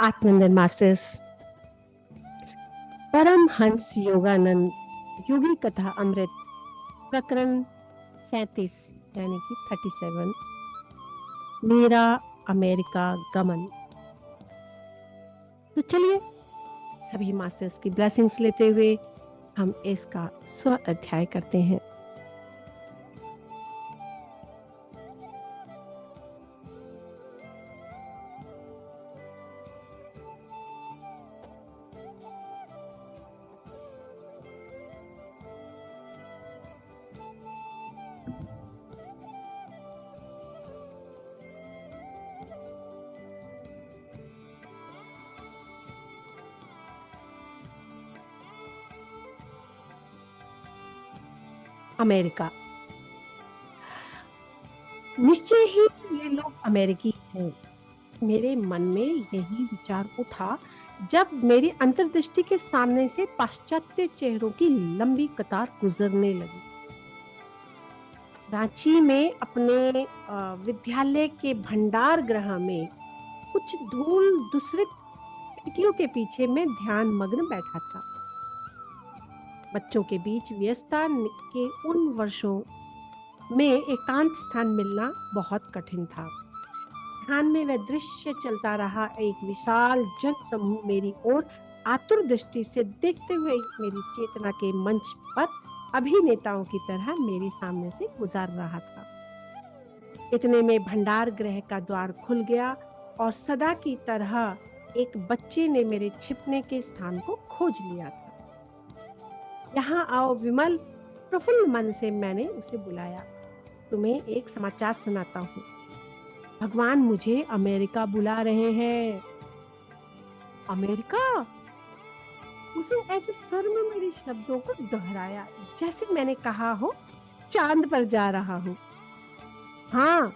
आत्मनिर्भर मास्टर्स परमहंस योगानंद योगी कथा अमृत प्रकरण 37 यानी कि 37 मेरा अमेरिका गमन। तो चलिए सभी मास्टर्स की ब्लेसिंग्स लेते हुए हम इसका स्व अध्याय करते हैं। अमेरिका। निश्चय ही ये लोग अमेरिकी हैं। मेरे मन में यही विचार उठा जब मेरी अंतर्दृष्टि के सामने से पाश्चात्य चेहरों की लंबी कतार गुजरने लगी। रांची में अपने विद्यालय के भंडार गृह में कुछ धूल दूसरे पेटियों के पीछे मैं ध्यान मग्न बैठा था। बच्चों के बीच व्यस्तता के उन वर्षों में एकांत स्थान मिलना बहुत कठिन था। ध्यान में वह दृश्य चलता रहा। एक विशाल जन समूह मेरी ओर आतुर दृष्टि से देखते हुए मेरी चेतना के मंच पर अभिनेताओं की तरह मेरे सामने से गुजर रहा था। इतने में भंडार गृह का द्वार खुल गया और सदा की तरह एक बच्चे ने मेरे छिपने के स्थान को खोज लिया था। यहाँ आओ विमल, प्रफुल्ल मन से मैंने उसे बुलाया। तुम्हें एक समाचार सुनाता हूँ। भगवान मुझे अमेरिका बुला रहे हैं। अमेरिका? उसे ऐसे स्वर में मेरे शब्दों को दोहराया जैसे मैंने कहा हो चांद पर जा रहा हूँ। हाँ,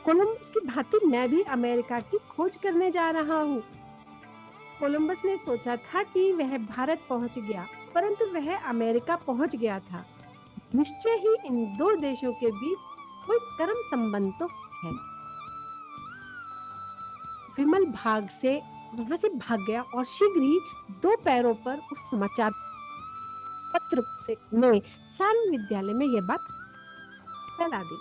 कोलंबस की भांति मैं भी अमेरिका की खोज करने जा रहा हूँ। कोलंबस ने सोचा था कि वह भारत पहुंच गया, परंतु वह अमेरिका पहुंच गया था। निश्चय ही इन दो देशों के बीच कोई कर्म संबंध तो है। विमल वहां से भाग गया और शीघ्र ही दो पैरों पर उस समाचार पत्र से ने सारे विद्यालय में यह बात फैला दी।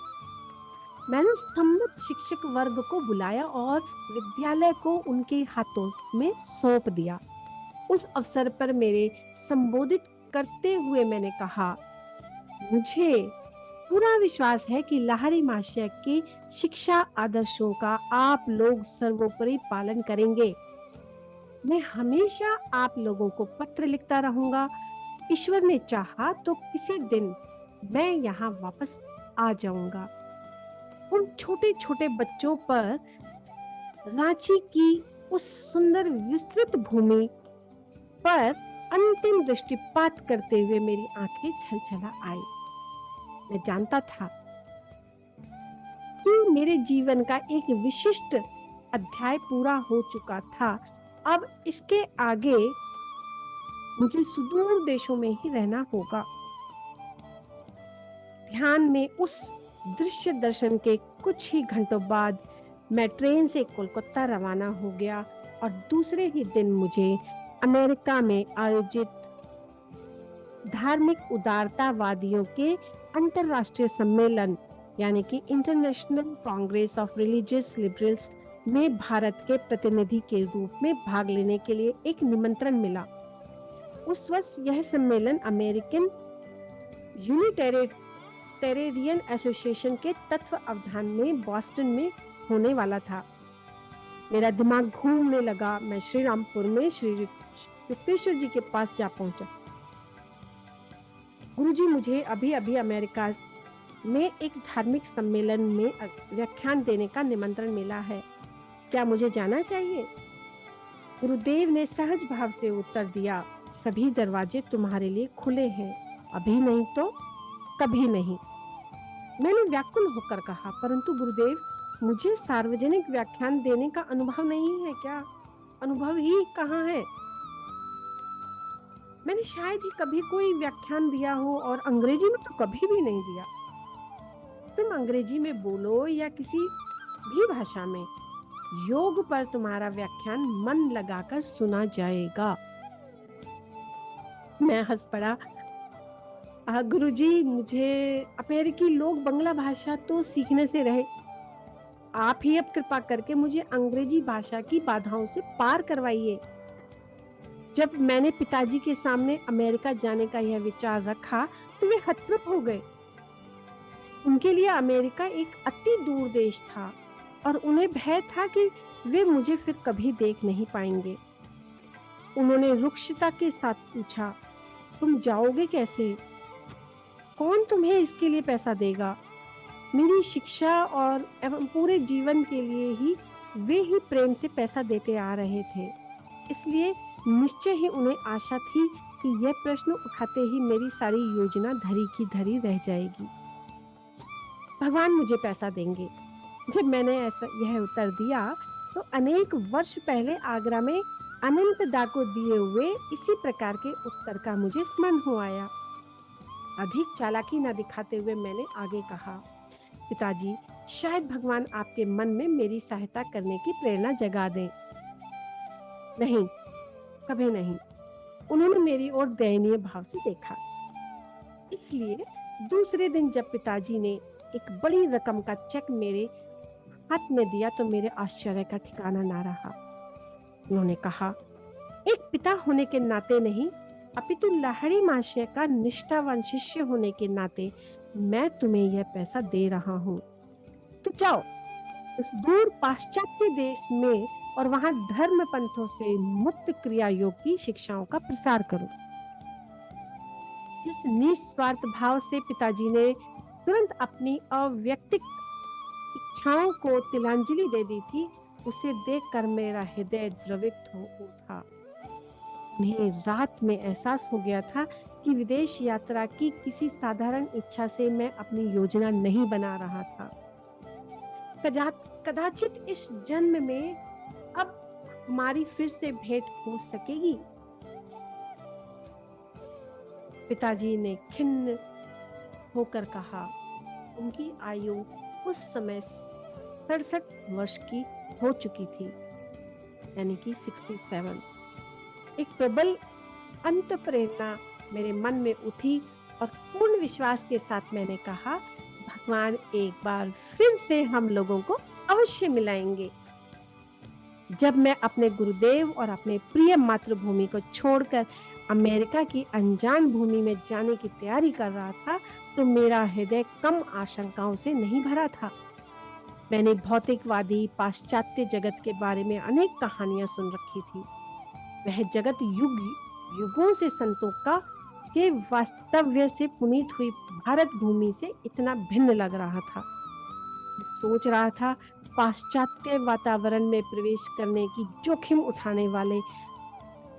मैंने स्तंभित शिक्षक वर्ग को बुलाया और विद्यालय को उनके हाथों में सौंप दिया। उस अवसर पर मेरे संबोधित करते हुए मैंने कहा, मुझे पूरा विश्वास है कि लाहिड़ी महाशय के शिक्षा आदर्शों का आप लोग सर्वोपरि पालन करेंगे। मैं हमेशा आप लोगों को पत्र लिखता रहूंगा। ईश्वर ने चाहा तो किसी दिन मैं यहाँ वापस आ जाऊंगा। उन छोटे छोटे बच्चों पर रांची की उस सुंदर विस्तृत भूमि पर अंतिम दृष्टिपात करते हुए मेरी आंखें छलछला आई। मैं जानता था कि मेरे जीवन का एक विशिष्ट अध्याय पूरा हो चुका था। अब इसके आगे मुझे सुदूर देशों में ही रहना होगा। ध्यान में उस दृश्य दर्शन के कुछ ही घंटों बाद मैं ट्रेन से कोलकाता रवाना हो गया और दूसरे ही दिन मुझे अमेरिका में आयोजित धार्मिक उदारतावादियों के अंतरराष्ट्रीय सम्मेलन यानी कि international Congress of religious liberals में भारत के प्रतिनिधि के रूप में भाग लेने के लिए एक निमंत्रण मिला। उस वर्ष यह सम्मेलन अमेरिकन यूनिटेरियन एसोसिएशन के तत्वावधान में बॉस्टन में होने वाला था। मेरा दिमाग घूमने लगा। मैं श्री रामपुर में श्री युक्तेश्वर जी के पास जा पहुंचा। गुरुजी, मुझे अभी अभी अमेरिका में एक धार्मिक सम्मेलन में व्याख्यान देने का निमंत्रण मिला है। क्या मुझे जाना चाहिए? गुरुदेव ने सहज भाव से उत्तर दिया, सभी दरवाजे तुम्हारे लिए खुले हैं, अभी नहीं तो कभी नहीं। मैंने व्याकुल होकर कहा, परंतु गुरुदेव, मुझे सार्वजनिक व्याख्यान देने का अनुभव नहीं है। क्या अनुभव ही कहाँ है? मैंने शायद ही कभी कोई व्याख्यान दिया हो और अंग्रेजी में तो कभी भी नहीं दिया। तुम अंग्रेजी में बोलो या किसी भी भाषा में, योग पर तुम्हारा व्याख्यान मन लगाकर सुना जाएगा। मैं हंस पड़ा। गुरुजी, मुझे अमेरिकी लोग बांग्ला भाषा तो सीखने से रहे। आप ही अब कृपा करके मुझे अंग्रेजी भाषा की बाधाओं से पार करवाइए। जब मैंने पिताजी के सामने अमेरिका जाने का यह विचार रखा तो वे हतप्रभ हो गए। उनके लिए अमेरिका एक अति दूर देश था और उन्हें भय था कि वे मुझे फिर कभी देख नहीं पाएंगे। उन्होंने रुक्षता के साथ पूछा, तुम जाओगे कैसे? कौन तुम्हें इसके लिए पैसा देगा? मेरी शिक्षा और एवं पूरे जीवन के लिए ही वे ही प्रेम से पैसा देते आ रहे थे। इसलिए निश्चय ही उन्हें आशा थी कि यह प्रश्न उठाते ही मेरी सारी योजना धरी की धरी रह जाएगी। भगवान मुझे पैसा देंगे। जब मैंने ऐसा यह उत्तर दिया तो अनेक वर्ष पहले आगरा में अनंत दा को दिए हुए इसी प्रकार के उत्तर का मुझे स्मरण हो आया। अधिक चालाकी न दिखाते हुए मैंने आगे कहा, पिताजी, शायद भगवान आपके मन में मेरी सहायता करने की प्रेरणा जगा दें। नहीं, कभी नहीं। उन्होंने मेरी ओर दयनीय भाव से देखा। इसलिए दूसरे दिन जब पिताजी ने एक बड़ी रकम का चेक मेरे हाथ में दिया तो मेरे आश्चर्य का ठिकाना ना रहा। उन्होंने कहा, एक पिता होने के नाते नहीं अपितु लाहिड़ी महाशय का निष्ठावान शिष्य होने के नाते मैं तुम्हें यह पैसा दे रहा हूँ। तो जाओ उस दूर पाश्चात्य देश में और वहां धर्म पंथों से मुक्त क्रिया योग की शिक्षाओं का प्रसार करो। जिस निस्वार्थ भाव से पिताजी ने तुरंत अपनी अव्यक्तिक इच्छाओं को तिलांजलि दे दी थी, उसे देखकर मेरा हृदय द्रवित हो उठा। उन्हें रात में एहसास हो गया था कि विदेश यात्रा की किसी साधारण इच्छा से मैं अपनी योजना नहीं बना रहा था। कदाचित इस जन्म में अब हमारी फिर से भेंट हो सकेगी। पिताजी ने खिन्न होकर कहा। उनकी आयु उस समय 67 वर्ष की हो चुकी थी, यानी कि 67। एक प्रबल अंत प्रेरणा मेरे मन में उठी और पूर्ण विश्वास के साथ मैंने कहा, भगवान एक बार फिर से हम लोगों को अवश्य मिलाएंगे। जब मैं अपने गुरुदेव और अपने प्रिय मातृभूमि को छोड़कर अमेरिका की अनजान भूमि में जाने की तैयारी कर रहा था तो मेरा हृदय कम आशंकाओं से नहीं भरा था। मैंने भौतिकवादी पाश्चात्य जगत के बारे में अनेक कहानियां सुन रखी थी। वह जगत युगों से संतों का के वास्तव्य से पुनीत हुई भारत भूमि से इतना भिन्न लग रहा था। सोच रहा था पाश्चात्य वातावरण में प्रवेश करने की जोखिम उठाने वाले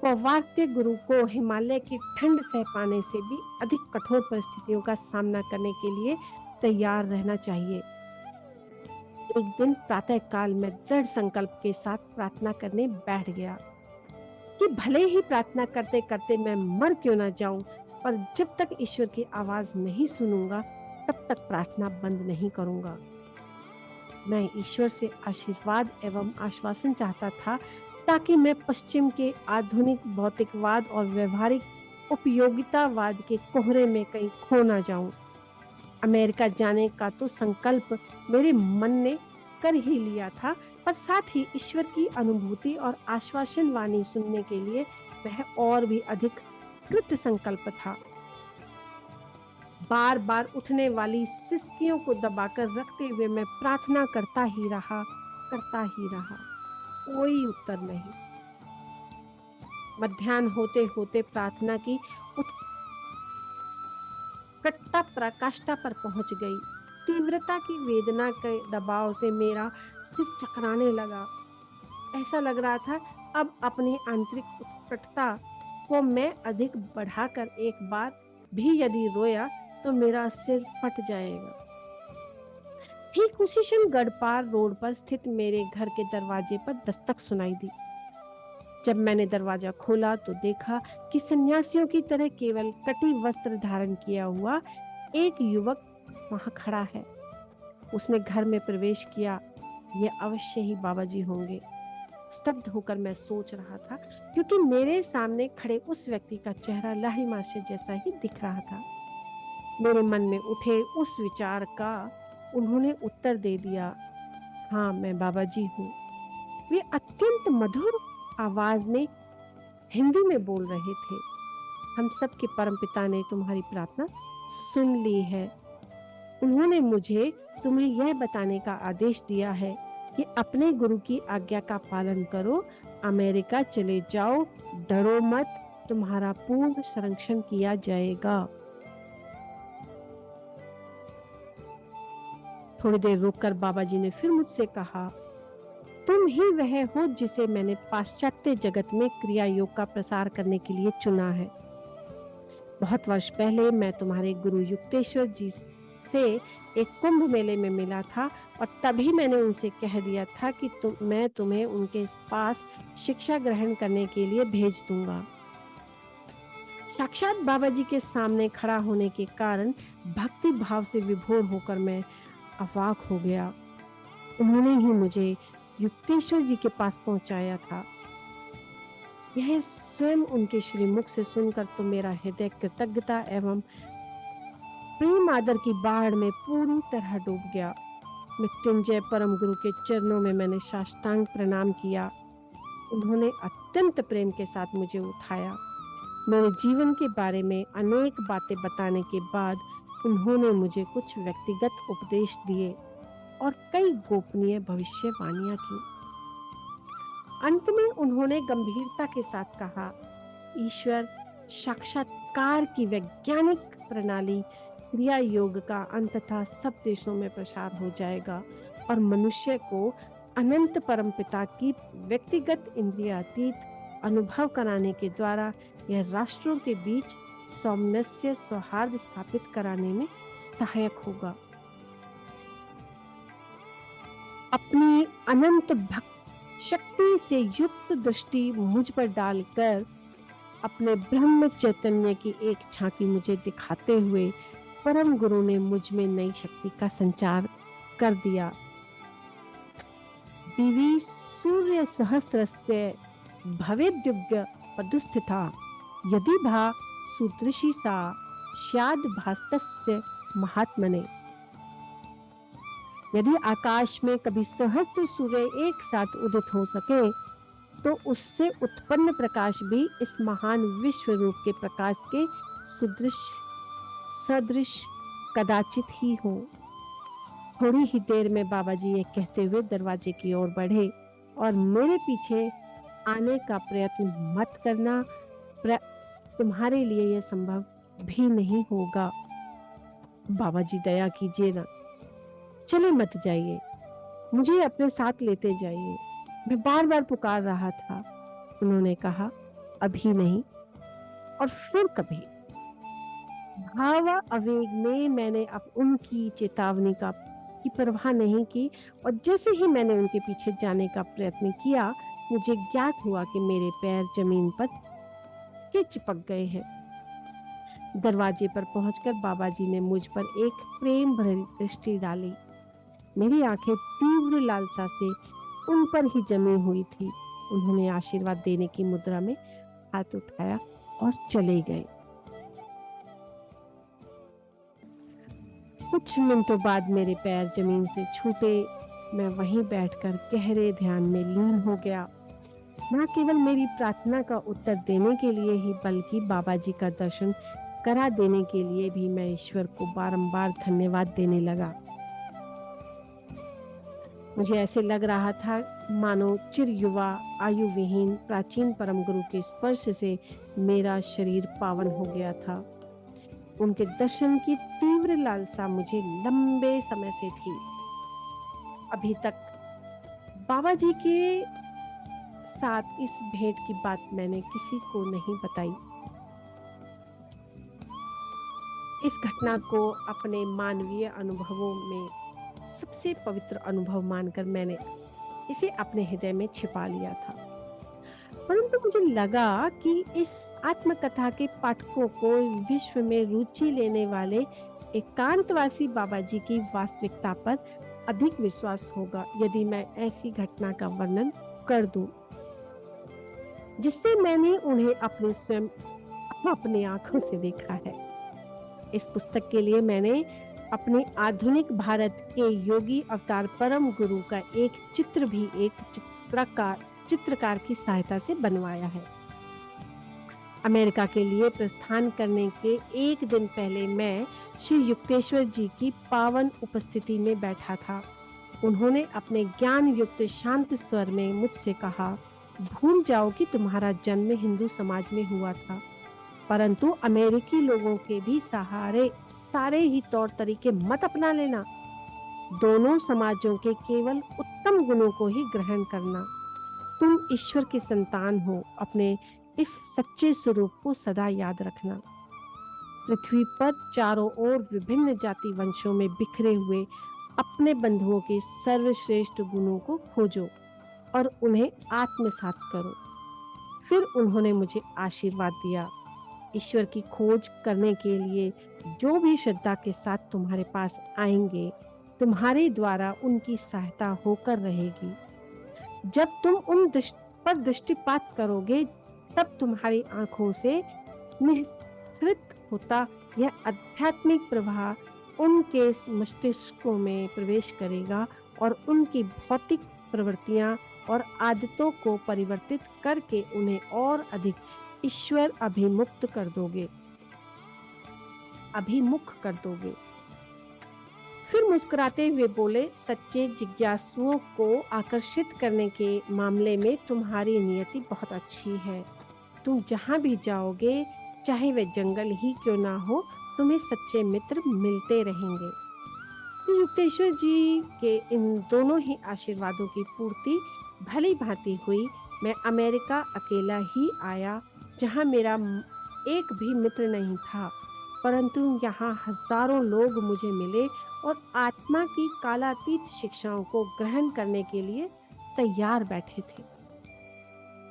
पौवार्त्य गुरु को हिमालय की ठंड सह पाने से भी अधिक कठोर परिस्थितियों का सामना करने के लिए तैयार रहना चाहिए। एक दिन प्रातः काल में दृढ़ संकल्प के साथ प्रार्थना करने बैठ गया कि भले ही प्रार्थना करते करते मैं मर क्यों ना जाऊं, पर जब तक ईश्वर की आवाज नहीं सुनूंगा तब तक प्रार्थना बंद नहीं करूंगा। मैं ईश्वर से आशीर्वाद एवं आश्वासन चाहता था ताकि मैं पश्चिम के आधुनिक भौतिकवाद और व्यवहारिक उपयोगितावाद के कोहरे में कहीं खो ना जाऊं। अमेरिका जाने का तो संकल्प मेरे मन ने कर ही लिया था, पर साथ ही ईश्वर की अनुभूति और आश्वासन वाणी सुनने के लिए वह और भी अधिक कृत संकल्प था। बार बार उठने वाली सिसकियों को दबाकर रखते हुए मैं प्रार्थना करता ही रहा। कोई उत्तर नहीं। मध्याह्न होते होते प्रार्थना की उत्कटता पराकाष्ठा पर पहुंच गई। तीव्रता की वेदना के दबाव से मेरा सिर चकराने लगा। ऐसा लग रहा था अब अपनी आंतरिक उत्कटता को मैं अधिक बढ़ाकर एक बार भी यदि रोया तो मेरा सिर फट जाएगा। ठीक उसी क्षण गढ़पार रोड पर स्थित मेरे घर के दरवाजे पर दस्तक सुनाई दी। जब मैंने दरवाजा खोला तो देखा कि सन्यासियों की तरह केवल कटी वस्त्र धारण किया हुआ एक युवक वहां खड़ा है। उसने घर में प्रवेश किया। ये अवश्य ही बाबा जी होंगे। स्तब्ध होकर मैं सोच रहा था, क्योंकि मेरे सामने खड़े उस व्यक्ति का चेहरा लाहिमा से जैसा ही दिख रहा था। मेरे मन में उठे उस विचार का उन्होंने उत्तर दे दिया, हाँ मैं बाबा जी हूँ। वे अत्यंत मधुर आवाज में हिंदी में बोल रहे थे, हम सबके परमपिता ने तुम्हारी प्रार्थना सुन ली है। उन्होंने मुझे तुम्हें यह बताने का आदेश दिया है कि अपने गुरु की आज्ञा का पालन करो, अमेरिका चले जाओ, डरो मत, तुम्हारा पूर्ण संरक्षण किया जाएगा। थोड़ी देर रुककर बाबा जी ने फिर मुझसे कहा, तुम ही वह हो जिसे मैंने पाश्चात्य जगत में क्रिया योग का प्रसार करने के लिए चुना है। बहुत वर्ष पहले मैं तुम्हारे गुरु युक्तेश्वर जी से एक कुंभ मेले में मिला था और तभी मैंने उनसे कह दिया था कि मैं तुम्हें उनके पास शिक्षा ग्रहण करने के लिए भेज दूंगा। साक्षात बाबा जी के सामने खड़ा होने के कारण भक्ति भाव से विभोर होकर मैं अवाक हो गया। उन्होंने ही मुझे युक्तेश्वर जी के पास पहुंचाया था। यह स्वयं उनके श्रीमुख से सुनकर तो मेरा हृदय कृतज्ञता एवं प्रेम आदर की बाढ़ में पूरी तरह डूब गया। मृत्युंजय परम गुरु के चरणों में मैंने साष्टांग प्रणाम किया। उन्होंने अत्यंत प्रेम के साथ मुझे उठाया। मेरे जीवन के बारे में अनेक बातें बताने के बाद उन्होंने मुझे कुछ व्यक्तिगत उपदेश दिए और कई गोपनीय भविष्यवाणियां की। अंत में उन्होंने गंभीरता के साथ कहा, ईश्वर साक्षात्कार की वैज्ञानिक प्रणाली क्रिया योग का अंततः सब देशों में प्रसार हो जाएगा और मनुष्य को अनंत परमपिता की व्यक्तिगत इंद्रियातीत अनुभव कराने के द्वारा यह राष्ट्रों के बीच सामंजस्य सौहार्द स्थापित कराने में सहायक होगा। अपनी अनंत भक्त शक्ति से युक्त दृष्टि मुझ पर डालकर अपने ब्रह्म चैतन्य की एक झांकी मुझे दिखाते हुए परम गुरु ने मुझ में नई शक्ति का संचार कर दिया। दिवि सूर्य सहस्रस्य भवेद्युग्य पदुस्थिता यदि भा सुदृशी सा स्याद् भास्तस्य महात्मने। यदि आकाश में कभी सहस्त्र सूर्य एक साथ उदित हो सके तो उससे उत्पन्न प्रकाश भी इस महान विश्व रूप के प्रकाश के सदृश कदाचित ही हो। थोड़ी ही देर में बाबा जी ये कहते हुए दरवाजे की ओर बढ़े और मेरे पीछे आने का प्रयत्न मत करना, तुम्हारे लिए यह संभव भी नहीं होगा। बाबा जी दया कीजिए ना, चले मत जाइए, मुझे अपने साथ लेते जाइए। मैं बार बार पुकार रहा था। उन्होंने कहा, अभी नहीं और फिर कभी। भाव आवेग में मैंने अब उनकी चेतावनी की परवाह नहीं की और जैसे ही मैंने उनके पीछे जाने का प्रयत्न किया, मुझे ज्ञात हुआ कि मेरे पैर जमीन पर चिपक गए हैं। दरवाजे पर पहुंचकर बाबा जी ने मुझ पर एक प्रेम भरी दृष्टि डाली। मेरी आंखें तीव्र लालसा से उन पर ही जमी हुई थी। उन्होंने आशीर्वाद देने की मुद्रा में हाथ उठाया और चले गए। कुछ मिनटों बाद मेरे पैर जमीन से छूटे। मैं वहीं बैठकर गहरे ध्यान में लीन हो गया। न केवल मेरी प्रार्थना का उत्तर देने के लिए ही बल्कि बाबा जी का दर्शन करा देने के लिए भी मैं ईश्वर को बारंबार धन्यवाद देने लगा। मुझे ऐसे लग रहा था मानो चिर युवा आयु विहीन प्राचीन परम गुरु के स्पर्श से मेरा शरीर पावन हो गया था। उनके दर्शन की तीव्र लालसा मुझे लंबे समय से थी। अभी तक बाबा जी के साथ इस भेंट की बात मैंने किसी को नहीं बताई। इस घटना को अपने मानवीय अनुभवों में सबसे पवित्र अनुभव मानकर मैंने इसे अपने हृदय में छिपा लिया था। परंतु मुझे लगा कि इस आत्मकथा के पाठकों को विश्व में रुचि लेने वाले एकांतवासी बाबा जी की वास्तविकता पर अधिक विश्वास होगा यदि मैं ऐसी घटना का वर्णन कर दूं जिससे मैंने उन्हें अपनी आंखों से देखा है। इस पुस्तक के लिए मैंने अपने आधुनिक भारत के योगी अवतार परम गुरु का एक चित्र भी एक चित्रकार की सहायता से बनवाया है। अमेरिका के लिए प्रस्थान करने के एक दिन पहले मैं श्री युक्तेश्वर जी की पावन उपस्थिति में बैठा था। उन्होंने अपने ज्ञान युक्त शांत स्वर में मुझसे कहा, भूल जाओ कि तुम्हारा जन्म हिंदू समाज में हुआ था, परंतु अमेरिकी लोगों के भी सारे ही तौर तरीके मत अपना लेना। दोनों समाजों के केवल उत्तम गुणों को ही ग्रहण करना। तुम ईश्वर की संतान हो, अपने इस सच्चे स्वरूप को सदा याद रखना। पृथ्वी पर चारों ओर विभिन्न जाति वंशों में बिखरे हुए अपने बंधुओं के सर्वश्रेष्ठ गुणों को खोजो और उन्हें आत्मसात करो। फिर उन्होंने मुझे आशीर्वाद दिया, ईश्वर की खोज करने के लिए जो भी श्रद्धा के साथ तुम्हारे पास आएंगे, तुम्हारे द्वारा उनकी सहायता होकर रहेगी। जब तुम पर दृष्टिपात करोगे, तब तुम्हारी आंखों से निःसृत होता यह आध्यात्मिक प्रवाह उनके मस्तिष्कों में प्रवेश करेगा और उनकी भौतिक प्रवृत्तियां और आदतों को परिवर्तित करके उन्हें और अधिक ईश्वर अभिमुख कर दोगे। फिर मुस्कुराते हुए बोले, सच्चे जिज्ञासुओं को आकर्षित करने के मामले में तुम्हारी नियति बहुत अच्छी है। तुम जहां भी जाओगे, चाहे वह जंगल ही क्यों ना हो, तुम्हें सच्चे मित्र मिलते रहेंगे। तो युक्तेश्वर जी के इन दोनों ही आशीर्वादों की पूर्ति भली भांति हुई। मैं अमेरिका अकेला ही आया, जहां मेरा एक भी मित्र नहीं था, परंतु यहाँ हजारों लोग मुझे मिले और आत्मा की कालातीत शिक्षाओं को ग्रहण करने के लिए तैयार बैठे थे।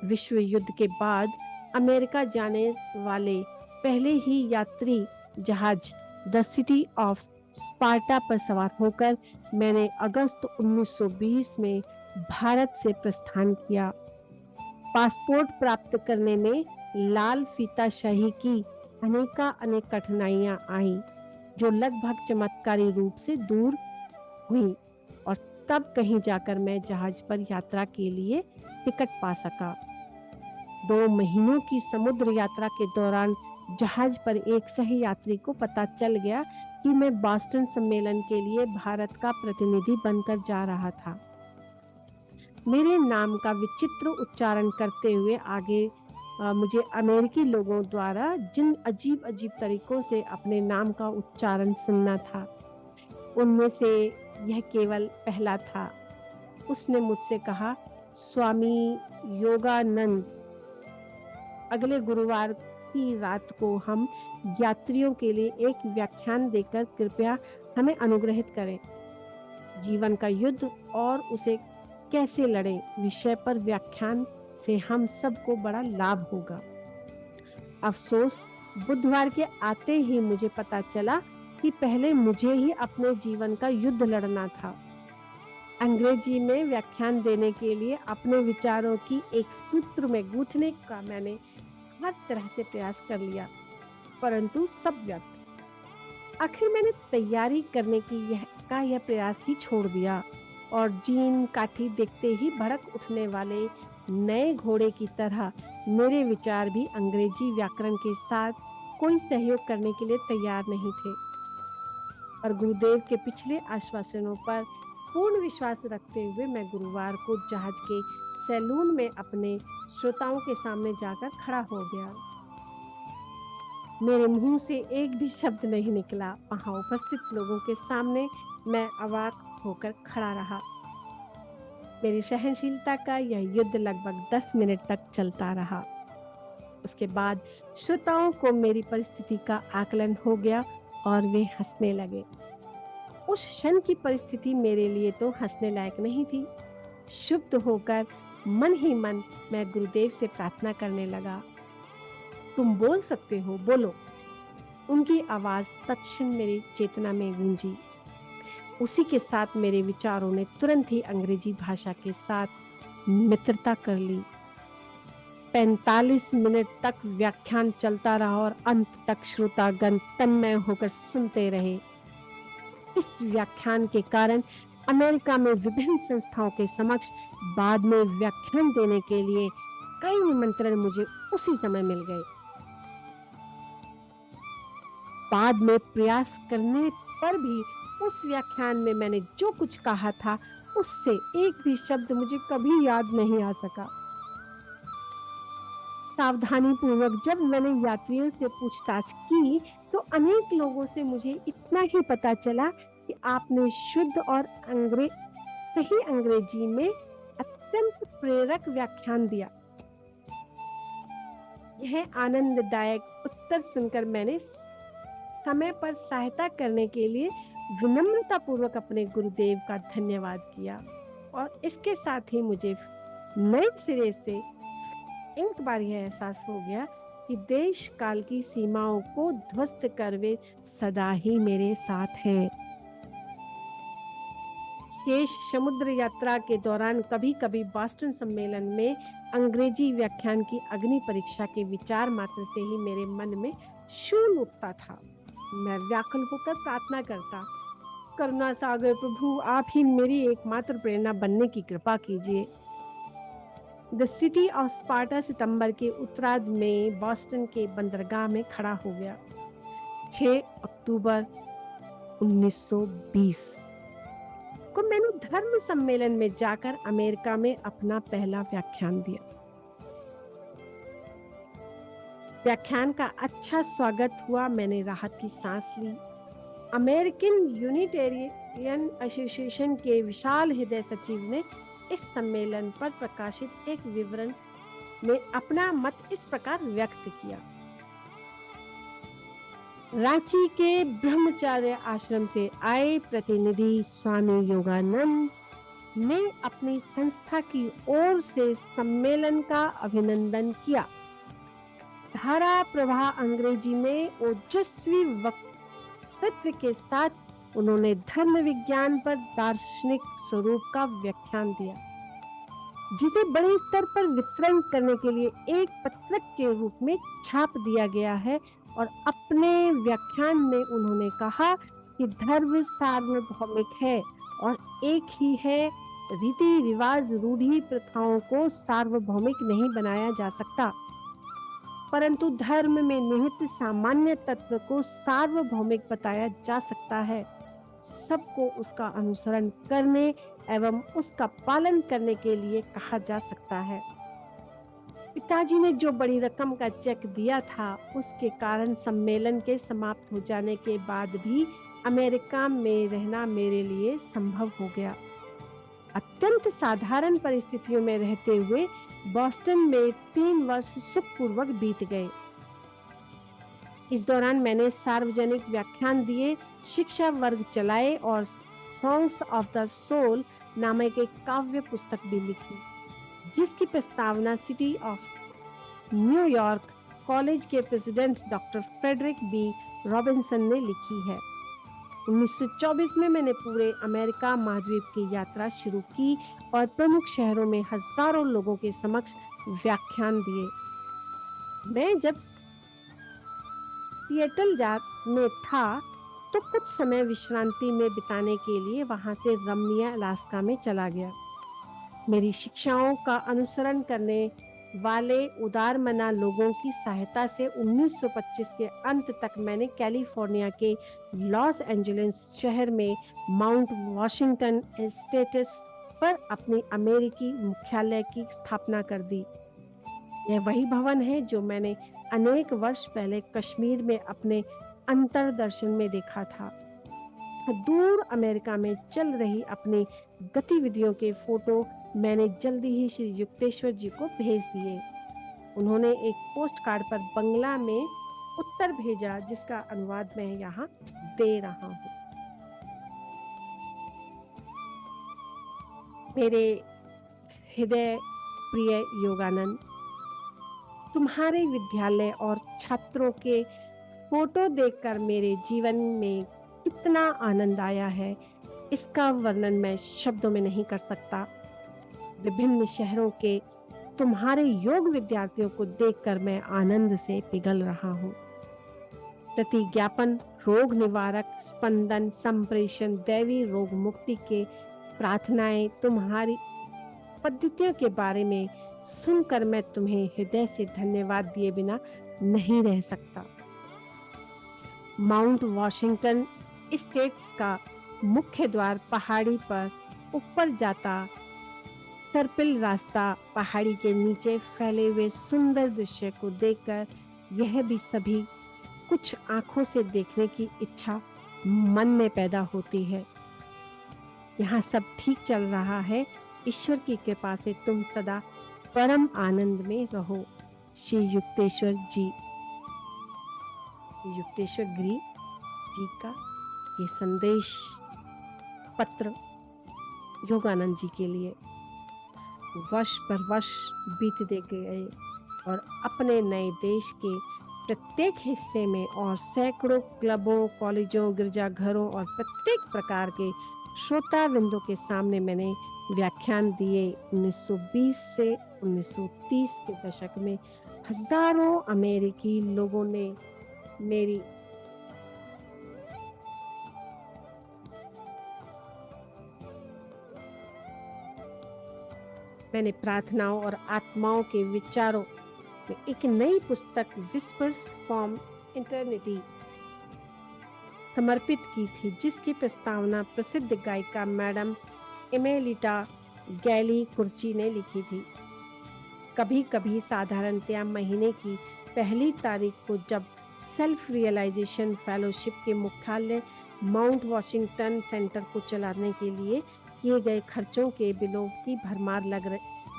विश्व युद्ध के बाद अमेरिका जाने वाले पहले ही यात्री जहाज द सिटी ऑफ स्पार्टा पर सवार होकर मैंने अगस्त 1920 में भारत से प्रस्थान किया। पासपोर्ट प्राप्त करने में लाल फीताशाही की अनेक कठिनाइयां आईं, जो लगभग चमत्कारी रूप से दूर हुई और तब कहीं जाकर मैं जहाज पर यात्रा के लिए टिकट पा सका। 2 महीनों की समुद्र यात्रा के दौरान जहाज पर एक सह यात्री को पता चल गया कि मैं बॉस्टन सम्मेलन के लिए भारत का प्रतिनिधि बनकर जा रहा था। मेरे नाम का विचित्र उच्चारण करते हुए आगे मुझे अमेरिकी लोगों द्वारा जिन अजीब अजीब तरीकों से अपने नाम का उच्चारण सुनना था, उनमें से यह केवल पहला था। उसने मुझसे कहा, स्वामी योगानंद, अगले गुरुवार की रात को हम यात्रियों के लिए एक व्याख्यान देकर कृपया हमें अनुग्रहित करें। जीवन का युद्ध और उसे कैसे लड़ें विषय पर व्याख्यान से हम सबको बड़ा लाभ होगा। अफसोस, बुधवार के आते ही मुझे पता चला कि पहले मुझे ही अपने जीवन का युद्ध लड़ना था। अंग्रेजी में व्याख्यान देने के लिए अपने विचारों की एक सूत्र में गूंथने का मैंने हर तरह से प्रयास कर लिया, परंतु सब व्यर्थ। आखिर मैंने तैयारी करने की यह प्रयास ही छोड़ दिया और जीन काठी देखते ही भड़क उठने वाले नए घोड़े की तरह मेरे विचार भी अंग्रेजी व्याकरण के साथ कोई सहयोग करने के लिए तैयार नहीं थे। और गुरुदेव के पिछले आश्वासनों पर पूर्ण विश्वास रखते हुए मैं गुरुवार को जहाज के सैलून में अपने श्रोताओं के सामने जाकर खड़ा हो गया। मेरे मुंह से एक भी शब्द नहीं निकला। वहां उपस्थित लोगों के सामने मैं अवाक होकर खड़ा रहा। मेरी सहनशीलता का यह युद्ध लगभग 10 मिनट तक चलता रहा। उसके बाद श्रोताओं को मेरी परिस्थिति का आकलन हो गया और वे हंसने लगे। उस क्षण की परिस्थिति मेरे लिए तो हंसने लायक नहीं थी। क्षुब्ध होकर मन ही मन मैं गुरुदेव से प्रार्थना करने लगा। तुम बोल सकते हो, बोलो। उनकी आवाज तत्क्षण मेरी चेतना में गूंजी। उसी के साथ मेरे विचारों ने तुरंत ही अंग्रेजी भाषा के साथ मित्रता कर ली। 45 मिनट तक व्याख्यान चलता रहा और अंत तक श्रोतागण तन्मय होकर सुनते रहे। इस व्याख्यान के कारण अमेरिका में विभिन्न संस्थाओं के समक्ष बाद में व्याख्यान देने के लिए कई निमंत्रण मुझे उसी समय मिल गए। बाद में प्रयास करने पर भी उस व्याख्यान में मैंने जो कुछ कहा था उससे एक भी शब्द मुझे कभी याद नहीं आ सका। सावधानी पूर्वक जब मैंने यात्रियों से पूछताछ की तो अनेक लोगों से मुझे इतना ही पता चला कि आपने शुद्ध और सही अंग्रेजी में अत्यंत प्रेरक व्याख्यान दिया। यह आनंददायक उत्तर सुनकर मैंने समय पर सहायता करने के लिए विनम्रता पूर्वक अपने गुरुदेव का धन्यवाद किया और इसके साथ ही मुझे नए सिरे से एक बार यह एहसास हो गया कि देश काल की सीमाओं को ध्वस्त कर वे सदा ही मेरे साथ हैं। शेष समुद्र यात्रा के दौरान कभी कभी बॉस्टन सम्मेलन में अंग्रेजी व्याख्यान की अग्नि परीक्षा के विचार मात्र से ही मेरे मन में शूल उठता था। मैं व्याकुल होकर प्रार्थना करता, करुणा सागर प्रभु, आप ही मेरी एकमात्र प्रेरणा बनने की कृपा कीजिए। द सिटी ऑफ स्पार्टा सितंबर के उत्तरार्ध में बॉस्टन के बंदरगाह में खड़ा हो गया। 6 अक्टूबर 1920 को मैंने धर्म सम्मेलन में जाकर अमेरिका में अपना पहला व्याख्यान दिया। व्याख्यान का अच्छा स्वागत हुआ। मैंने राहत की सांस ली। अमेरिकन यूनिटेरियन एसोसिएशन के विशाल हृदय सचिव ने इस सम्मेलन पर प्रकाशित एक विवरण में अपना मत इस प्रकार व्यक्त किया। रांची के ब्रह्मचार्य आश्रम से आए प्रतिनिधि स्वामी योगानंद ने अपनी संस्था की ओर से सम्मेलन का अभिनंदन किया। धारा प्रवाह अंग्रेजी में ओजस्वी वक्तव्य के साथ उन्होंने धर्म विज्ञान पर दार्शनिक स्वरूप का व्याख्यान दिया, जिसे बड़े स्तर पर वितरण करने के लिए एक पत्रक के रूप में छाप दिया गया है। और अपने व्याख्यान में उन्होंने कहा कि धर्म सार्वभौमिक है और एक ही है। रीति रिवाज रूढ़ी प्रथाओं को सार्वभौमिक नहीं बनाया जा सकता, परंतु धर्म में निहित सामान्य तत्व को सार्वभौमिक बताया जा सकता है। सबको उसका अनुसरण करने एवं उसका पालन करने के लिए कहा जा सकता है। पिताजी ने जो बड़ी रकम का चेक दिया था, उसके कारण सम्मेलन के समाप्त हो जाने के बाद भी अमेरिका में रहना मेरे लिए संभव हो गया। अत्यंत साधारण परिस्थितियों में रहते हुए बॉस्टन में 3 वर्ष सुखपूर्वक बीत गए। इस दौरान मैंने सार्वजनिक व्याख्यान दिए, शिक्षा वर्ग चलाए और सॉन्ग्स ऑफ द सोल नामक एक काव्य पुस्तक भी लिखी, जिसकी प्रस्तावना सिटी ऑफ न्यूयॉर्क कॉलेज के president doctor Frederick B Robinson ने लिखी है। 1924 में मैंने पूरे अमेरिका महाद्वीप की यात्रा शुरू की और प्रमुख शहरों में हजारों लोगों के समक्ष व्याख्यान दिए। मैं जब सिएटल में था तो कुछ समय विश्रांति में बिताने के लिए वहां से रमणीय अलास्का में चला गया। मेरी शिक्षाओं का अनुसरण करने वाले उदारमना लोगों की सहायता से 1925 के अंत तक मैंने कैलिफोर्निया के लॉस एंजलिस शहर में माउंट वॉशिंगटन एस्टेट्स पर अपनी अमेरिकी मुख्यालय की स्थापना कर दी। यह वही भवन है जो मैंने अनेक वर्ष पहले कश्मीर में अपने अंतर्दर्शन में देखा था। दूर अमेरिका में चल रही अपनी गतिविधियों के फोटो मैंने जल्दी ही श्री युक्तेश्वर जी को भेज दिए। उन्होंने एक पोस्ट कार्ड पर बंगला में उत्तर भेजा, जिसका अनुवाद मैं यहाँ दे रहा हूँ। मेरे हृदय प्रिय योगानंद, तुम्हारे विद्यालय और छात्रों के फोटो देखकर मेरे जीवन में कितना आनंद आया है, इसका वर्णन मैं शब्दों में नहीं कर सकता। विभिन्न शहरों के तुम्हारे योग विद्यार्थियों को देखकर मैं आनंद से पिघल रहा हूँ। प्रतिज्ञापन, रोग निवारक, स्पंदन, संप्रेषण, दैवी रोग मुक्ति के प्रार्थनाएं, तुम्हारी पद्धतियों के बारे में सुनकर मैं तुम्हें हृदय से धन्यवाद दिए बिना नहीं रह सकता। माउंट वॉशिंगटन स्टेट्स का मुख्य द्वार पहाड़ी पर ऊपर जाता सर्पिल रास्ता, पहाड़ी के नीचे फैले हुए सुंदर दृश्य को देखकर यह भी सभी कुछ आंखों से देखने की इच्छा मन में पैदा होती है। यहाँ सब ठीक चल रहा है। ईश्वर की कृपा से तुम सदा परम आनंद में रहो। श्री युक्तेश्वर जी। युक्तेश्वर गिरी जी का ये संदेश पत्र योगानंद जी के लिए। वर्ष पर वर्ष बीतते गए और अपने नए देश के प्रत्येक हिस्से में और सैकड़ों क्लबों, कॉलेजों, गिरजाघरों और प्रत्येक प्रकार के श्रोतावृंदों के सामने मैंने व्याख्यान दिए। 1920 से 1930 के दशक में हजारों अमेरिकी लोगों ने मैंने प्रार्थनाओं और आत्माओं के विचारों में एक नई पुस्तक विस्पर्स फ्रॉम इटर्निटी समर्पित की थी, जिसकी प्रस्तावना प्रसिद्ध गायिका मैडम एमेलिटा गैली कुर्ची ने लिखी थी। कभी कभी साधारणतया महीने की पहली तारीख को जब सेल्फ रियलाइजेशन फेलोशिप के मुख्यालय माउंट वॉशिंगटन सेंटर को चलाने के लिए किए गए खर्चों के बिलों की भरमार लग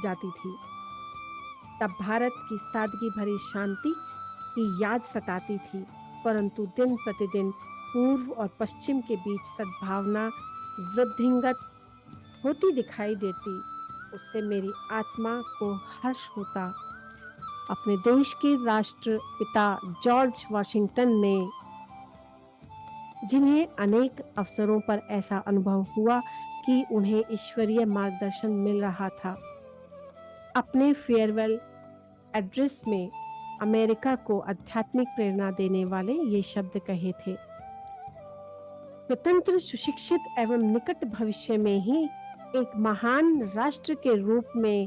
जाती थी, तब भारत की सादगी भरी शांति की याद सताती थी। परंतु दिन प्रतिदिन पूर्व और पश्चिम के बीच सद्भावना वृद्धिंगत होती दिखाई देती। उससे मेरी आत्मा को हर्ष होता। अपने देश के राष्ट्रपिता जॉर्ज वाशिंगटन ने, जिन्हें अनेक अवसरों पर ऐसा अनुभव हुआ कि उन्हें ईश्वरीय मार्गदर्शन मिल रहा था, अपने फेयरवेल एड्रेस में अमेरिका को आध्यात्मिक प्रेरणा देने वाले ये शब्द कहे थे। स्वतंत्र, सुशिक्षित एवं निकट भविष्य में ही एक महान राष्ट्र के रूप में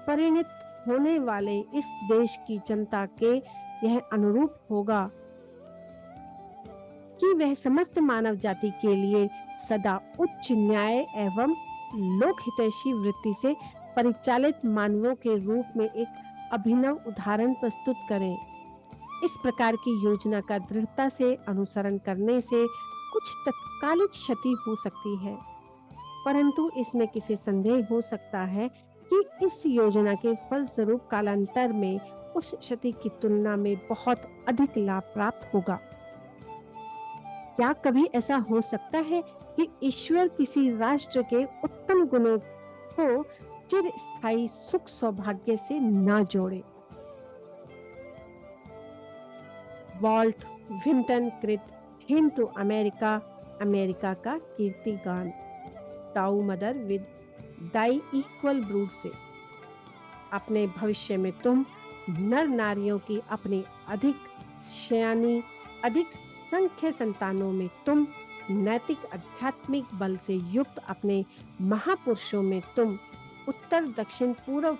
परिणत होने वाले इस देश की जनता के यह अनुरूप होगा कि वह समस्त मानव जाति के लिए सदा उच्च न्याय एवं लोकहितैषी वृत्ति से परिचालित मानवों के रूप में एक अभिनव उदाहरण प्रस्तुत करें। इस प्रकार की योजना का दृढ़ता से अनुसरण करने से कुछ तत्कालिक क्षति हो सकती है, परंतु इसमें किसी संदेह हो सकता है कि इस योजना के फलस्वरूप कालांतर में उस क्षति की तुलना में बहुत अधिक लाभ प्राप्त होगा। क्या कभी ऐसा हो सकता है कि ईश्वर किसी राष्ट्र के उत्तम गुणों को चिरस्थायी सुख सौभाग्य से ना जोड़े? वॉल्ट विंटन कृत हिंट टू अमेरिका, अमेरिका का कीर्तिगान। Thou mother with thy equal brood से। अपने भविष्य में तुम नर नारियों की अपनी अधिक शयानी, अधिक संख्य संतानों में तुम नैतिक आध्यात्मिक बल से युक्त अपने महापुरुषों में तुम उत्तर दक्षिण पूर्व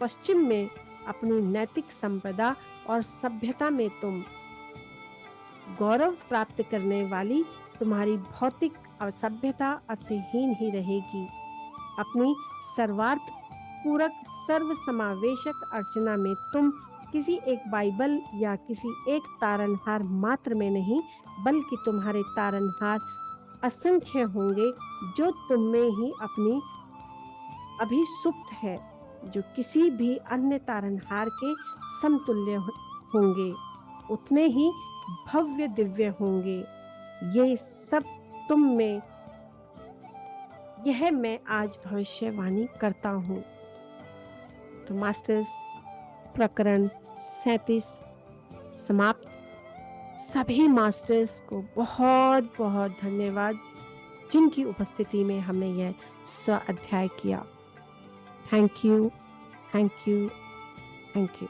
पश्चिम में अपनी नैतिक संपदा और सभ्यता में तुम गौरव प्राप्त करने वाली तुम्हारी भौतिक सभ्यता अर्थहीन ही रहेगी। अपनी सर्वार्थ पूरक सर्व समावेशक अर्चना में तुम किसी एक बाइबल या किसी एक तारनहार मात्र में नहीं, बल्कि तुम्हारे तारनहार असंख्य होंगे जो तुम में ही अपनी अभिसुप्त है, जो किसी भी अन्य तारनहार के समतुल्य होंगे, उतने ही भव्य दिव्य होंगे। ये सब तुम में, यह मैं आज भविष्यवाणी करता हूँ। तो मास्टर्स प्रकरण 37 समाप्त। सभी मास्टर्स को बहुत बहुत धन्यवाद। जिनकी उपस्थिति में हमने यह स्व अध्याय किया। Thank you, thank you, thank you.